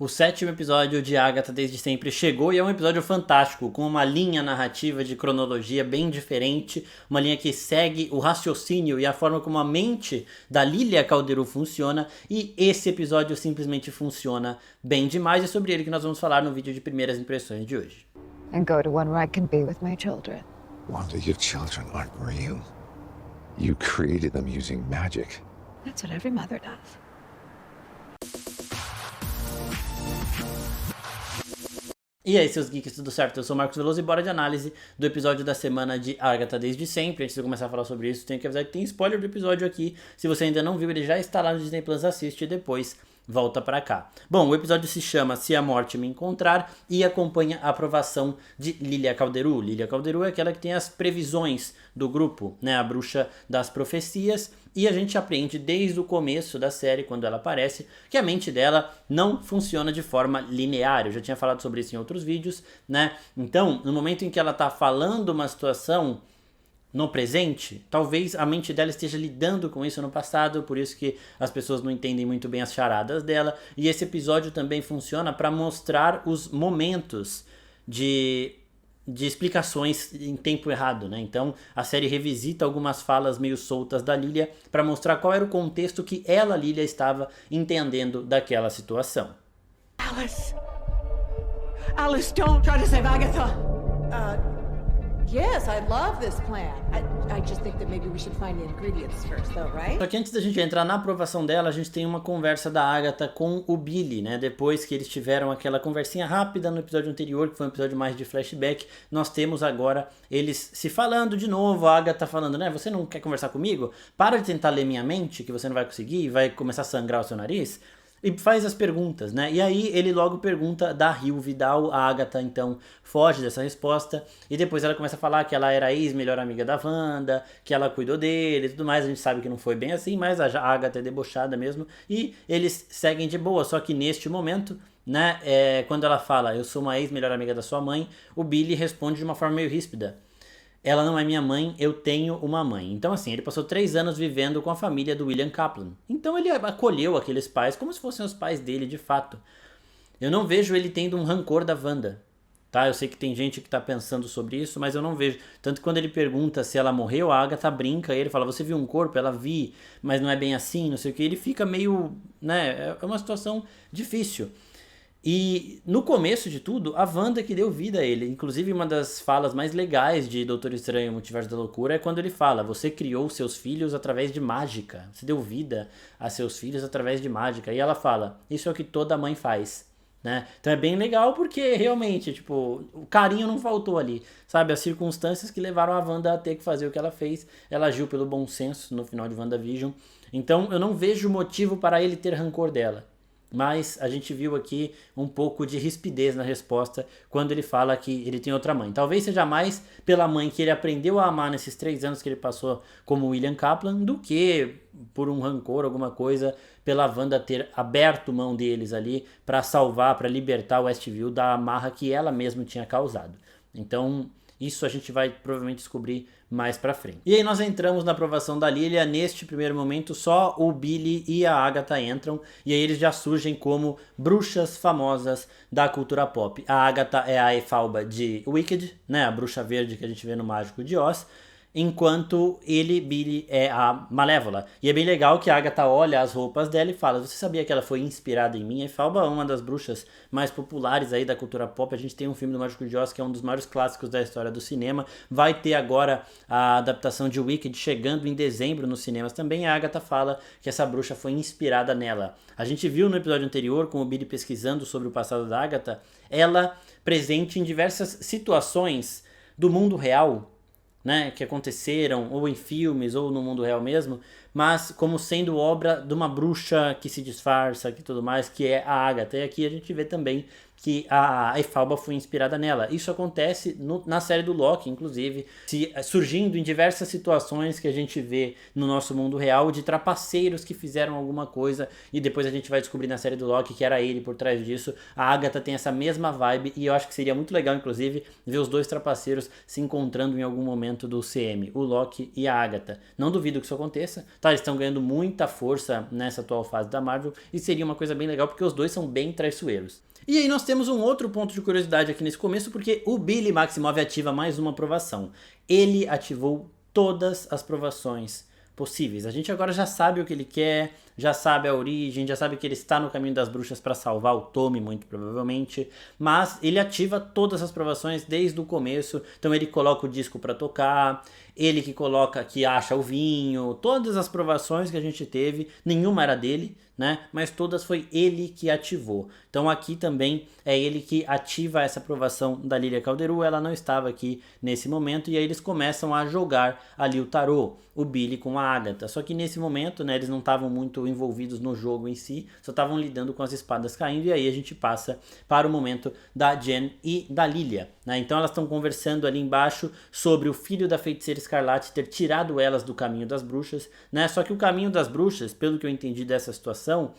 O 7º episódio de Agatha Desde Sempre chegou e é um episódio fantástico, com uma linha narrativa de cronologia bem diferente, uma linha que segue o raciocínio e a forma como a mente da Lilia Calderu funciona, e esse episódio simplesmente funciona bem demais, e é sobre ele que nós vamos falar no vídeo de primeiras impressões de hoje. And go to one where I can be with my children. Wanda, your children aren't real. You created them using magic. That's what every mother does. E aí, seus geeks, tudo certo? Eu sou o Marcos Veloso e bora de análise do episódio da semana de Agatha Desde Sempre. Antes de eu começar a falar sobre isso, tenho que avisar que tem spoiler do episódio aqui. Se você ainda não viu, ele já está lá no Disney Plus, assiste e depois volta pra cá. Bom, o episódio se chama Se a Morte Me Encontrar e acompanha a aprovação de Lilia Calderu. Lilia Calderu é aquela que tem as previsões do grupo, né? A bruxa das profecias. E a gente aprende desde o começo da série, quando ela aparece, que a mente dela não funciona de forma linear. Eu já tinha falado sobre isso em outros vídeos, né? Então, no momento em que ela tá falando uma situação no presente, talvez a mente dela esteja lidando com isso no passado, por isso que as pessoas não entendem muito bem as charadas dela. E esse episódio também funciona para mostrar os momentos de explicações em tempo errado, né? Então a série revisita algumas falas meio soltas da Lilia para mostrar qual era o contexto que ela, Lilia, estava entendendo daquela situação. Alice, don't try to save Agatha! Yes, I love this plan. I just think that maybe we should find the ingredients first, though, right? Só que antes da gente entrar na aprovação dela, a gente tem uma conversa da Agatha com o Billy, né? Depois que eles tiveram aquela conversinha rápida no episódio anterior, que foi um episódio mais de flashback, nós temos agora eles se falando de novo, a Agatha falando, né? Você não quer conversar comigo? Para de tentar ler minha mente, que você não vai conseguir, e vai começar a sangrar o seu nariz. E faz as perguntas, né? E aí ele logo pergunta da Rio Vidal, a Agatha então foge dessa resposta, e depois ela começa a falar que ela era a ex-melhor amiga da Wanda, que ela cuidou dele e tudo mais. A gente sabe que não foi bem assim, mas a Agatha é debochada mesmo, e eles seguem de boa. Só que neste momento, né, quando ela fala, eu sou uma ex-melhor amiga da sua mãe, o Billy responde de uma forma meio ríspida. Ela não é minha mãe, eu tenho uma mãe. Então assim, ele passou 3 anos vivendo com a família do William Kaplan. Então ele acolheu aqueles pais como se fossem os pais dele de fato. Eu não vejo ele tendo um rancor da Wanda, tá? Eu sei que tem gente que tá pensando sobre isso, mas eu não vejo. Tanto que quando ele pergunta se ela morreu, a Agatha brinca, ele fala, você viu um corpo? Ela vi, mas não é bem assim, não sei o que. Ele fica meio, né, é uma situação difícil. E no começo de tudo, a Wanda que deu vida a ele. Inclusive uma das falas mais legais de Doutor Estranho, Multiverso da Loucura, é quando ele fala, você criou seus filhos através de mágica. Você deu vida a seus filhos através de mágica. E ela fala, isso é o que toda mãe faz, né? Então é bem legal porque realmente, tipo, o carinho não faltou ali, sabe? As circunstâncias que levaram a Wanda a ter que fazer o que ela fez. Ela agiu pelo bom senso no final de WandaVision. Então eu não vejo motivo para ele ter rancor dela. Mas a gente viu aqui um pouco de rispidez na resposta quando ele fala que ele tem outra mãe. Talvez seja mais pela mãe que ele aprendeu a amar nesses 3 anos que ele passou como William Kaplan do que por um rancor, alguma coisa, pela Wanda ter aberto mão deles ali para salvar, para libertar Westview da amarra que ela mesma tinha causado. Então isso a gente vai provavelmente descobrir mais pra frente. E aí nós entramos na aprovação da Lilia. Neste primeiro momento só o Billy e a Agatha entram, e aí eles já surgem como bruxas famosas da cultura pop. A Agatha é a Efalba de Wicked, né, a bruxa verde que a gente vê no Mágico de Oz, enquanto ele, Billy, é a Malévola. E é bem legal que a Agatha olha as roupas dela e fala, você sabia que ela foi inspirada em mim? A Efalba é uma das bruxas mais populares aí da cultura pop. A gente tem um filme do Mágico de Oz que é um dos maiores clássicos da história do cinema. Vai ter agora a adaptação de Wicked chegando em dezembro nos cinemas também. A Agatha fala que essa bruxa foi inspirada nela. A gente viu no episódio anterior, com o Billy pesquisando sobre o passado da Agatha, ela presente em diversas situações do mundo real, né, que aconteceram ou em filmes ou no mundo real mesmo, mas como sendo obra de uma bruxa que se disfarça e tudo mais, que é a Agatha. E aqui a gente vê também que a Efalba foi inspirada nela. Isso acontece na série do Loki, inclusive, surgindo em diversas situações que a gente vê no nosso mundo real, de trapaceiros que fizeram alguma coisa, e depois a gente vai descobrir na série do Loki que era ele por trás disso. A Agatha tem essa mesma vibe, e eu acho que seria muito legal, inclusive, ver os dois trapaceiros se encontrando em algum momento do CM, o Loki e a Agatha. Não duvido que isso aconteça, tá? Eles estão ganhando muita força nessa atual fase da Marvel e seria uma coisa bem legal porque os dois são bem traiçoeiros. E aí nós temos um outro ponto de curiosidade aqui nesse começo, porque o Billy Maximoff ativa mais uma aprovação. Ele ativou todas as provações possíveis. A gente agora já sabe o que ele quer, já sabe a origem, já sabe que ele está no caminho das bruxas para salvar o Tommy, muito provavelmente, mas ele ativa todas as provações desde o começo. Então ele coloca o disco para tocar, ele que acha o vinho, todas as provações que a gente teve, nenhuma era dele, né? Mas todas foi ele que ativou. Então aqui também é ele que ativa essa aprovação da Lilia Calderu. Ela não estava aqui nesse momento e aí eles começam a jogar ali o tarô, o Billy com a Agatha. Só que nesse momento, né, eles não estavam muito envolvidos no jogo em si, só estavam lidando com as espadas caindo e aí a gente passa para o momento da Jen e da Lilia, né? Então elas estão conversando ali embaixo sobre o filho da feiticeira Escarlate ter tirado elas do caminho das bruxas, né? Só que o caminho das bruxas, pelo que eu entendi dessa situação,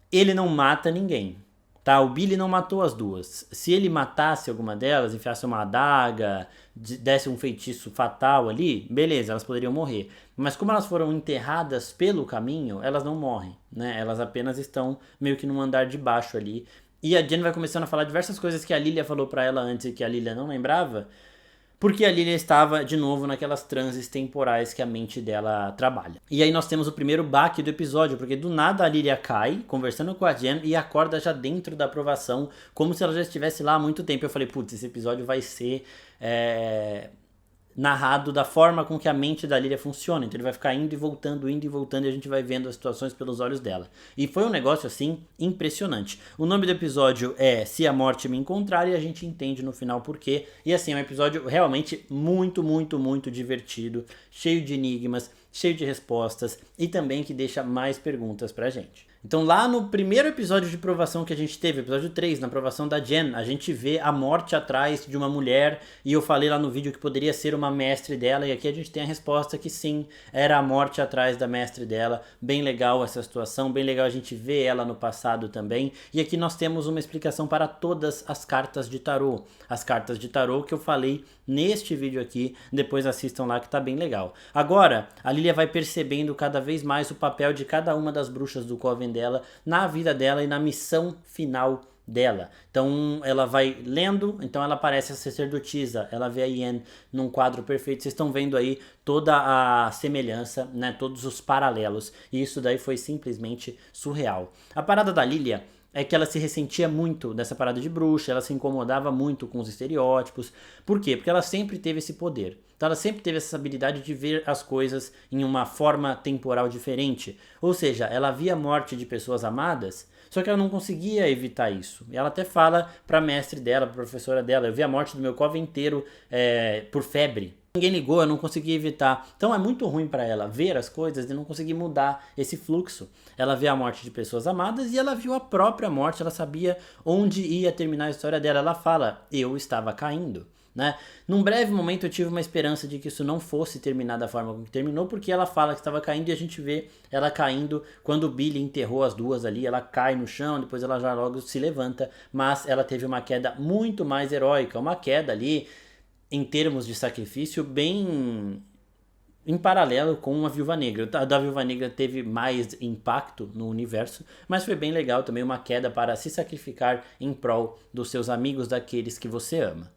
ele não mata ninguém, tá? O Billy não matou as duas. Se ele matasse alguma delas, enfiasse uma adaga, desse um feitiço fatal ali, beleza, elas poderiam morrer. Mas como elas foram enterradas pelo caminho, elas não morrem, né? Elas apenas estão meio que num andar de baixo ali. E a Jen vai começando a falar diversas coisas que a Lilia falou pra ela antes e que a Lilia não lembrava, porque a Lilia estava, de novo, naquelas transes temporais que a mente dela trabalha. E aí nós temos o primeiro baque do episódio, porque do nada a Lilia cai, conversando com a Jen, e acorda já dentro da aprovação, como se ela já estivesse lá há muito tempo. Eu falei, putz, esse episódio vai ser narrado da forma com que a mente da Lilia funciona. Então ele vai ficar indo e voltando, e a gente vai vendo as situações pelos olhos dela. E foi um negócio, assim, impressionante. O nome do episódio é Se a Morte Me Encontrar, e a gente entende no final por quê. E assim, é um episódio realmente muito, muito, muito divertido, cheio de enigmas, cheio de respostas, e também que deixa mais perguntas pra gente. Então lá no primeiro episódio de provação que a gente teve, episódio 3, na provação da Jen, a gente vê a morte atrás de uma mulher, e eu falei lá no vídeo que poderia ser uma mestre dela, e aqui a gente tem a resposta que sim, era a morte atrás da mestre dela. Bem legal essa situação, bem legal a gente ver ela no passado também, e aqui nós temos uma explicação para todas as cartas de tarô. As cartas de tarô que eu falei neste vídeo aqui, depois assistam lá que tá bem legal. Agora, a Lilia vai percebendo cada vez mais o papel de cada uma das bruxas do Coven dela, na vida dela e na missão final dela. Então ela vai lendo, então ela aparece a sacerdotisa, ela vê a Yen num quadro perfeito. Vocês estão vendo aí toda a semelhança, né, todos os paralelos, e isso daí foi simplesmente surreal. A parada da Lilia é que ela se ressentia muito dessa parada de bruxa, ela se incomodava muito com os estereótipos. Por quê? Porque ela sempre teve esse poder. Então ela sempre teve essa habilidade de ver as coisas em uma forma temporal diferente. Ou seja, ela via a morte de pessoas amadas, só que ela não conseguia evitar isso. E ela até fala pra mestre dela, pra professora dela, eu vi a morte do meu coven inteiro por febre. Ninguém ligou, eu não consegui evitar. Então é muito ruim pra ela ver as coisas e não conseguir mudar esse fluxo. Ela vê a morte de pessoas amadas e ela viu a própria morte, ela sabia onde ia terminar a história dela. Ela fala, eu estava caindo, né? Num breve momento eu tive uma esperança de que isso não fosse terminar da forma como terminou, porque ela fala que estava caindo e a gente vê ela caindo quando o Billy enterrou as duas ali. Ela cai no chão, depois ela já logo se levanta, mas ela teve uma queda muito mais heróica, uma queda ali em termos de sacrifício bem em paralelo com a Viúva Negra. A da Viúva Negra teve mais impacto no universo, mas foi bem legal também, uma queda para se sacrificar em prol dos seus amigos, daqueles que você ama.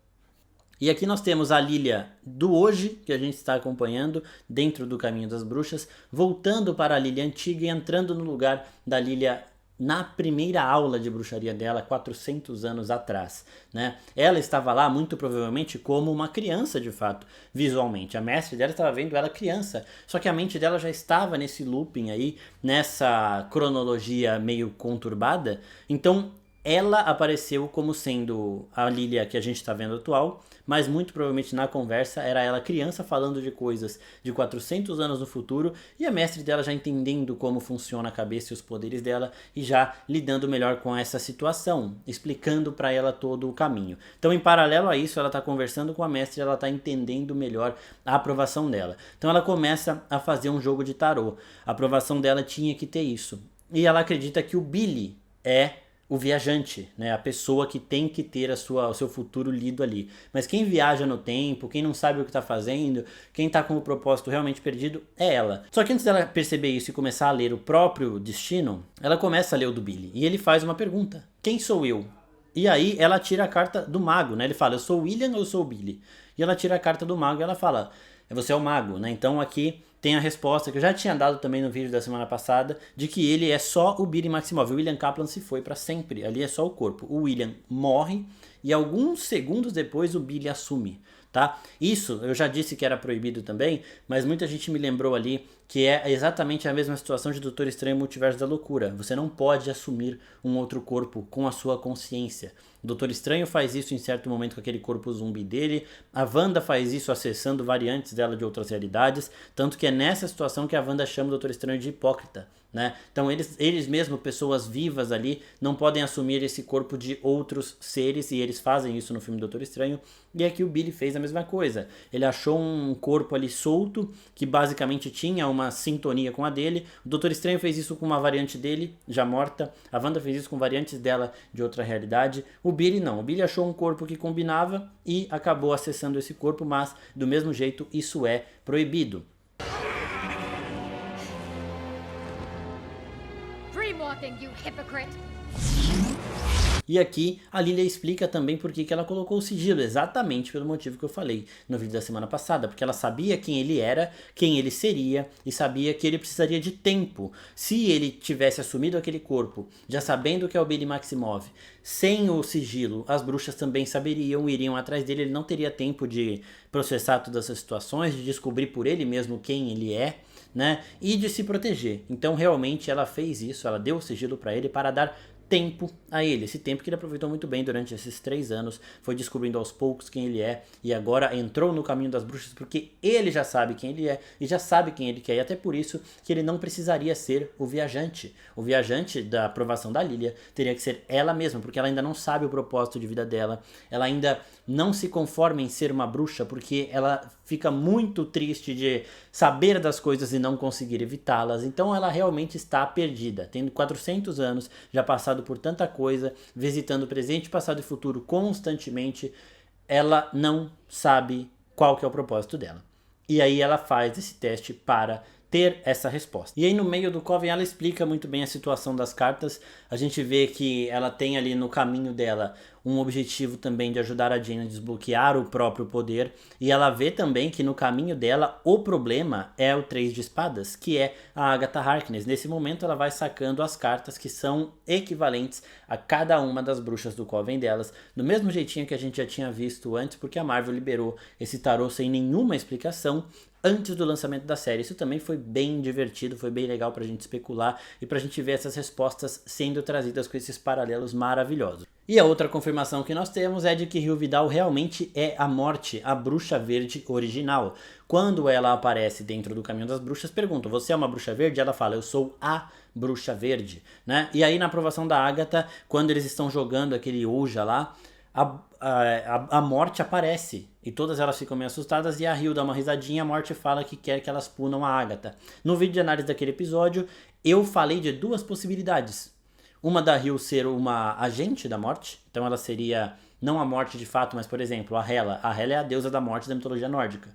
E aqui nós temos a Lilia do hoje, que a gente está acompanhando dentro do Caminho das Bruxas, voltando para a Lilia antiga e entrando no lugar da Lilia na primeira aula de bruxaria dela, 400 anos atrás, né? Ela estava lá muito provavelmente como uma criança de fato, visualmente. A mestre dela estava vendo ela criança, só que a mente dela já estava nesse looping aí, nessa cronologia meio conturbada. Então ela apareceu como sendo a Lilia que a gente está vendo atual, mas muito provavelmente na conversa era ela criança falando de coisas de 400 anos no futuro, e a mestre dela já entendendo como funciona a cabeça e os poderes dela e já lidando melhor com essa situação, explicando para ela todo o caminho. Então, em paralelo a isso, ela está conversando com a mestre, ela está entendendo melhor a aprovação dela. Então ela começa a fazer um jogo de tarô. A aprovação dela tinha que ter isso. E ela acredita que o Billy é o viajante, né? A pessoa que tem que ter o seu futuro lido ali. Mas quem viaja no tempo, quem não sabe o que tá fazendo, quem tá com o propósito realmente perdido, é ela. Só que antes dela perceber isso e começar a ler o próprio destino, ela começa a ler o do Billy. E ele faz uma pergunta: quem sou eu? E aí ela tira a carta do mago, né? Ele fala: eu sou o William ou eu sou o Billy? E ela tira a carta do mago e ela fala: você é o mago, né? Então aqui tem a resposta que eu já tinha dado também no vídeo da semana passada, de que ele é só o Billy Maximoff. O William Kaplan se foi pra sempre, ali é só o corpo. O William morre e alguns segundos depois o Billy assume, tá? Isso eu já disse que era proibido também, mas muita gente me lembrou ali que é exatamente a mesma situação de Doutor Estranho Multiverso da Loucura. Você não pode assumir um outro corpo com a sua consciência. O Doutor Estranho faz isso em certo momento com aquele corpo zumbi dele. A Wanda faz isso acessando variantes dela de outras realidades. Tanto que é nessa situação que a Wanda chama o Doutor Estranho de hipócrita, né? Então eles mesmo, pessoas vivas ali, não podem assumir esse corpo de outros seres, e eles fazem isso no filme Doutor Estranho. E aqui o Billy fez a mesma coisa. Ele achou um corpo ali solto, que basicamente tinha uma sintonia com a dele. O Doutor Estranho fez isso com uma variante dele, já morta. A Wanda fez isso com variantes dela de outra realidade. O Billy não. O Billy achou um corpo que combinava e acabou acessando esse corpo, mas do mesmo jeito isso é proibido. Dreamwalking, you hypocrite! E aqui a Lilia explica também por que ela colocou o sigilo, exatamente pelo motivo que eu falei no vídeo da semana passada, porque ela sabia quem ele era, quem ele seria, e sabia que ele precisaria de tempo. Se ele tivesse assumido aquele corpo, já sabendo que é o Billy Maximoff, sem o sigilo, as bruxas também saberiam, iriam atrás dele, ele não teria tempo de processar todas essas situações, de descobrir por ele mesmo quem ele é, né, e de se proteger. Então realmente ela fez isso, ela deu o sigilo para ele para dar tempo a ele, esse tempo que ele aproveitou muito bem durante esses 3 anos, foi descobrindo aos poucos quem ele é, e agora entrou no caminho das bruxas porque ele já sabe quem ele é, e já sabe quem ele quer, e até por isso que ele não precisaria ser o viajante. O viajante da aprovação da Lilia teria que ser ela mesma, porque ela ainda não sabe o propósito de vida dela, ela ainda não se conforma em ser uma bruxa, porque ela fica muito triste de saber das coisas e não conseguir evitá-las. Então ela realmente está perdida, tendo 400 anos, já passado por tanta coisa, visitando o presente, passado e futuro constantemente, ela não sabe qual que é o propósito dela. E aí ela faz esse teste para ter essa resposta. E aí no meio do Coven ela explica muito bem a situação das cartas. A gente vê que ela tem ali no caminho dela um objetivo também de ajudar a Jane a desbloquear o próprio poder. E ela vê também que no caminho dela o problema é o 3 de espadas, que é a Agatha Harkness. Nesse momento ela vai sacando as cartas que são equivalentes a cada uma das bruxas do Coven delas, do mesmo jeitinho que a gente já tinha visto antes, porque a Marvel liberou esse tarô sem nenhuma explicação antes do lançamento da série. Isso também foi bem divertido, foi bem legal pra gente especular e pra gente ver essas respostas sendo trazidas com esses paralelos maravilhosos. E a outra confirmação que nós temos é de que Rio Vidal realmente é a Morte, a bruxa verde original. Quando ela aparece dentro do Caminho das Bruxas, perguntam: você é uma bruxa verde? Ela fala: eu sou a bruxa verde, né? E aí na aprovação da Agatha, quando eles estão jogando aquele Ouija lá, a Morte aparece e todas elas ficam meio assustadas, e a Rio dá uma risadinha, a Morte fala que quer que elas punam a Agatha. No vídeo de análise daquele episódio, eu falei de 2 possibilidades. Uma da Rio ser uma agente da Morte, então ela seria não a Morte de fato, mas por exemplo, a Hela. A Hela é a deusa da morte da mitologia nórdica.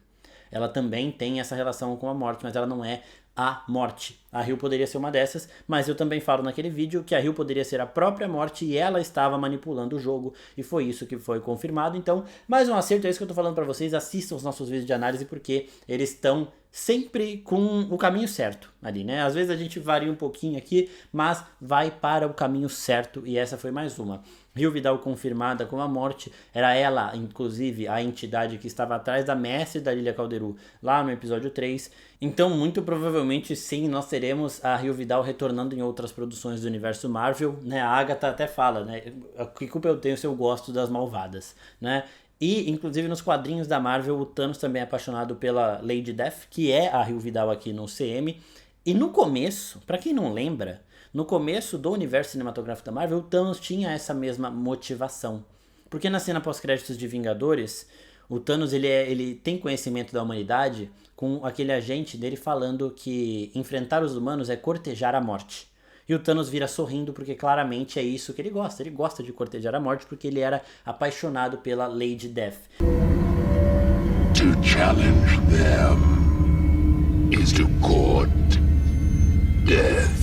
Ela também tem essa relação com a morte, mas ela não é a Morte. A Rio poderia ser uma dessas, mas eu também falo naquele vídeo que a Rio poderia ser a própria Morte e ela estava manipulando o jogo, e foi isso que foi confirmado. Então, mais um acerto, é isso que eu tô falando pra vocês. Assistam os nossos vídeos de análise, porque eles estão sempre com o caminho certo ali, né? Às vezes a gente varia um pouquinho aqui, mas vai para o caminho certo, e essa foi mais uma. Rio Vidal confirmada como a Morte, era ela, inclusive, a entidade que estava atrás da mestre da Lilia Calderu, lá no episódio 3. Então, muito provavelmente, sim, nós teremos a Rio Vidal retornando em outras produções do universo Marvel, né? A Agatha até fala, né? Que culpa eu tenho se eu gosto das malvadas, né? E, inclusive, nos quadrinhos da Marvel, o Thanos também é apaixonado pela Lady Death, que é a Rio Vidal aqui no CM. E no começo, pra quem não lembra, no começo do universo cinematográfico da Marvel, o Thanos tinha essa mesma motivação. Porque na cena pós-créditos de Vingadores, o Thanos ele tem conhecimento da humanidade, com aquele agente dele falando que enfrentar os humanos é cortejar a morte. E o Thanos vira sorrindo porque claramente é isso que ele gosta. Ele gosta de cortejar a morte porque ele era apaixonado pela Lady Death. To challenge them is to court death.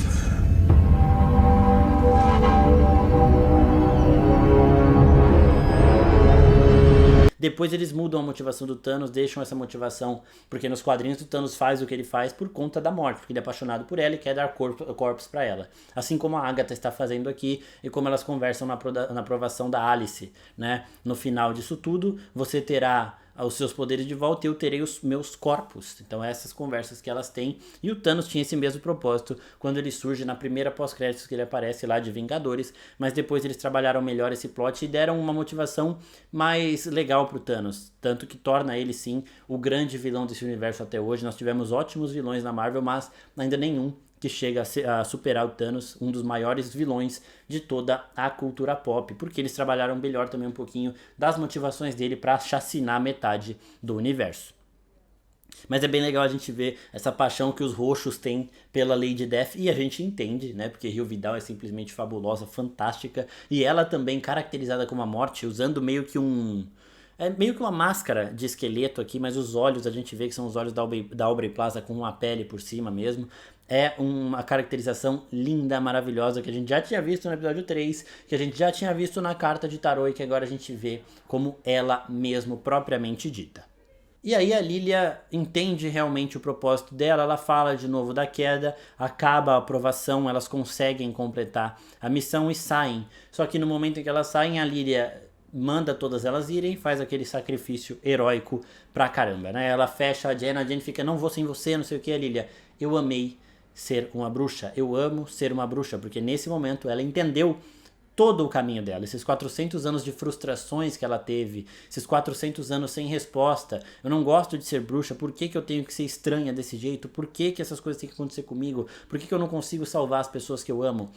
Depois eles mudam a motivação do Thanos, deixam essa motivação, porque nos quadrinhos o Thanos faz o que ele faz por conta da morte, porque ele é apaixonado por ela e quer dar corpos para ela. Assim como a Agatha está fazendo aqui e como elas conversam na aprovação da Alice, né? No final disso tudo, você terá os seus poderes de volta e eu terei os meus corpos. Então essas conversas que elas têm. E o Thanos tinha esse mesmo propósito quando ele surge na primeira pós-créditos que ele aparece lá de Vingadores, mas depois eles trabalharam melhor esse plot e deram uma motivação mais legal pro Thanos, tanto que torna ele sim o grande vilão desse universo até hoje. Nós tivemos ótimos vilões na Marvel, mas ainda nenhum que chega a superar o Thanos, um dos maiores vilões de toda a cultura pop, porque eles trabalharam melhor também um pouquinho das motivações dele para chacinar metade do universo. Mas é bem legal a gente ver essa paixão que os roxos têm pela Lady Death, e a gente entende, né, porque Rio Vidal é simplesmente fabulosa, fantástica, e ela também caracterizada como a morte, usando meio que uma máscara de esqueleto aqui, mas os olhos a gente vê que são os olhos da Aubrey Plaza com uma pele por cima mesmo. É uma caracterização linda, maravilhosa, que a gente já tinha visto no episódio 3, que a gente já tinha visto na carta de tarô e que agora a gente vê como ela mesmo propriamente dita. E aí a Lilia entende realmente o propósito dela, ela fala de novo da queda, acaba a aprovação, elas conseguem completar a missão e saem. Só que no momento em que elas saem, a Lilia manda todas elas irem, faz aquele sacrifício heróico pra caramba, né? Ela fecha a Jane fica, não vou sem você, não sei o que, a Lilia, eu amei ser uma bruxa, eu amo ser uma bruxa, porque nesse momento ela entendeu todo o caminho dela, esses 400 anos de frustrações que ela teve, esses 400 anos sem resposta, eu não gosto de ser bruxa, por que eu tenho que ser estranha desse jeito, por que essas coisas têm que acontecer comigo, por que eu não consigo salvar as pessoas que eu amo,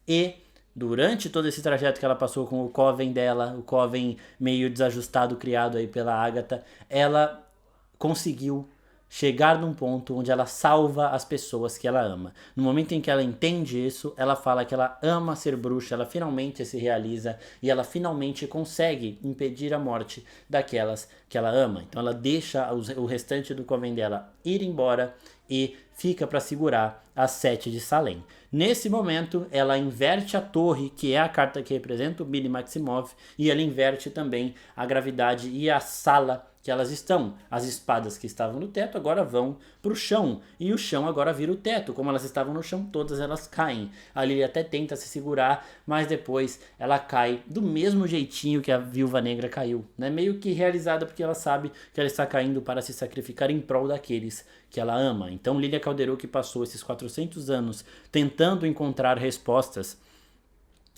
e durante todo esse trajeto que ela passou com o Coven dela, o Coven meio desajustado criado aí pela Agatha, ela conseguiu chegar num ponto onde ela salva as pessoas que ela ama. No momento em que ela entende isso, ela fala que ela ama ser bruxa, ela finalmente se realiza e ela finalmente consegue impedir a morte daquelas que ela ama. Então ela deixa o restante do Coven dela ir embora e fica para segurar as 7 de Salem. Nesse momento, ela inverte a torre, que é a carta que representa o Billy Maximoff, e ela inverte também a gravidade e a sala que elas estão. As espadas que estavam no teto agora vão para o chão, e o chão agora vira o teto. Como elas estavam no chão, todas elas caem. A Lily até tenta se segurar, mas depois ela cai do mesmo jeitinho que a Viúva Negra caiu, né? Meio que realizada, porque ela sabe que ela está caindo para se sacrificar em prol daqueles que ela ama. Então Lilia Calderou, que passou esses 400 anos tentando encontrar respostas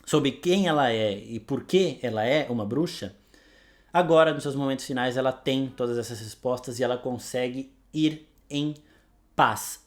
sobre quem ela é e por que ela é uma bruxa, agora, nos seus momentos finais, ela tem todas essas respostas e ela consegue ir em paz.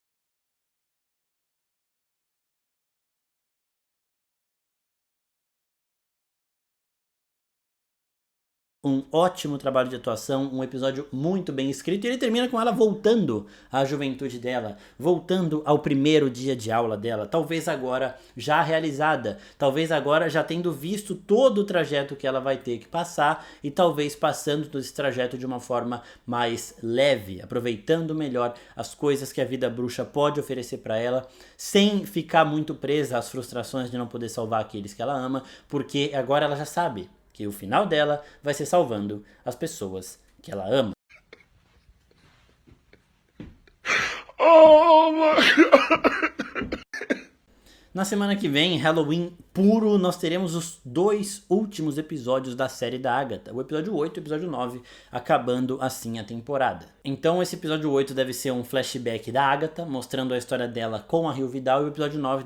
Um ótimo trabalho de atuação, um episódio muito bem escrito, e ele termina com ela voltando à juventude dela, voltando ao primeiro dia de aula dela, talvez agora já realizada, talvez agora já tendo visto todo o trajeto que ela vai ter que passar, e talvez passando todo esse trajeto de uma forma mais leve, aproveitando melhor as coisas que a vida bruxa pode oferecer para ela, sem ficar muito presa às frustrações de não poder salvar aqueles que ela ama, porque agora ela já sabe que o final dela vai ser salvando as pessoas que ela ama. Oh my God. Na semana que vem, Halloween puro, nós teremos os 2 últimos episódios da série da Agatha, o episódio 8 e o episódio 9, acabando assim a temporada. Então esse episódio 8 deve ser um flashback da Agatha, mostrando a história dela com a Rio Vidal, e o episódio 9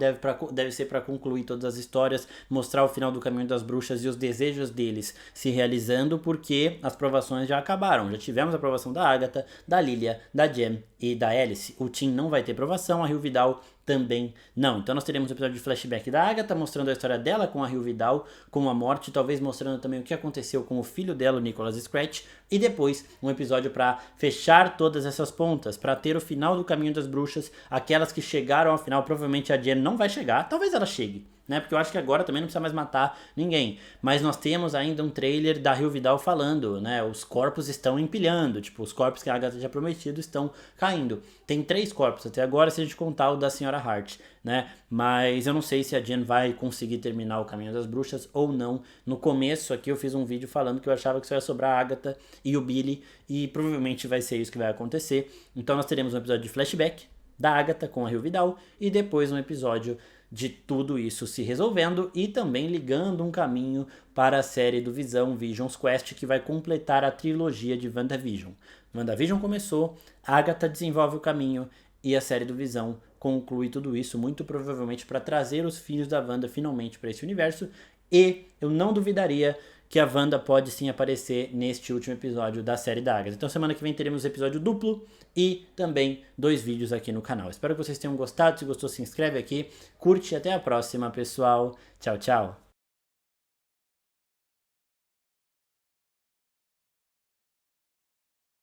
deve ser para concluir todas as histórias, mostrar o final do Caminho das Bruxas e os desejos deles se realizando, porque as provações já acabaram. Já tivemos a aprovação da Agatha, da Lilia, da Jem e da Alice. O Tim não vai ter provação, a Rio Vidal também não. Então nós teremos um episódio de flashback da Agatha, mostrando a história dela com a Rio Vidal, com a morte, talvez mostrando também o que aconteceu com o filho dela, o Nicholas Scratch, e depois um episódio para fechar todas essas pontas, para ter o final do Caminho das Bruxas, aquelas que chegaram ao final. Provavelmente a Jen não vai chegar, talvez ela chegue, né? Porque eu acho que agora também não precisa mais matar ninguém. Mas nós temos ainda um trailer da Rio Vidal falando, né? Os corpos estão empilhando, tipo, os corpos que a Agatha tinha prometido estão caindo. Tem 3 corpos até agora, se a gente contar o da Senhora Hart, né? Mas eu não sei se a Jen vai conseguir terminar o Caminho das Bruxas ou não. No começo aqui eu fiz um vídeo falando que eu achava que só ia sobrar a Agatha e o Billy, e provavelmente vai ser isso que vai acontecer. Então nós teremos um episódio de flashback da Agatha com a Rio Vidal e depois um episódio de tudo isso se resolvendo e também ligando um caminho para a série do Visão, Vision's Quest, que vai completar a trilogia de WandaVision. WandaVision começou, Agatha desenvolve o caminho e a série do Visão conclui tudo isso, muito provavelmente para trazer os filhos da Wanda finalmente para esse universo, e eu não duvidaria que a Wanda pode sim aparecer neste último episódio da série da Agatha. Então semana que vem teremos episódio duplo e também 2 vídeos aqui no canal. Espero que vocês tenham gostado. Se gostou, se inscreve aqui, curte e até a próxima, pessoal. Tchau, tchau.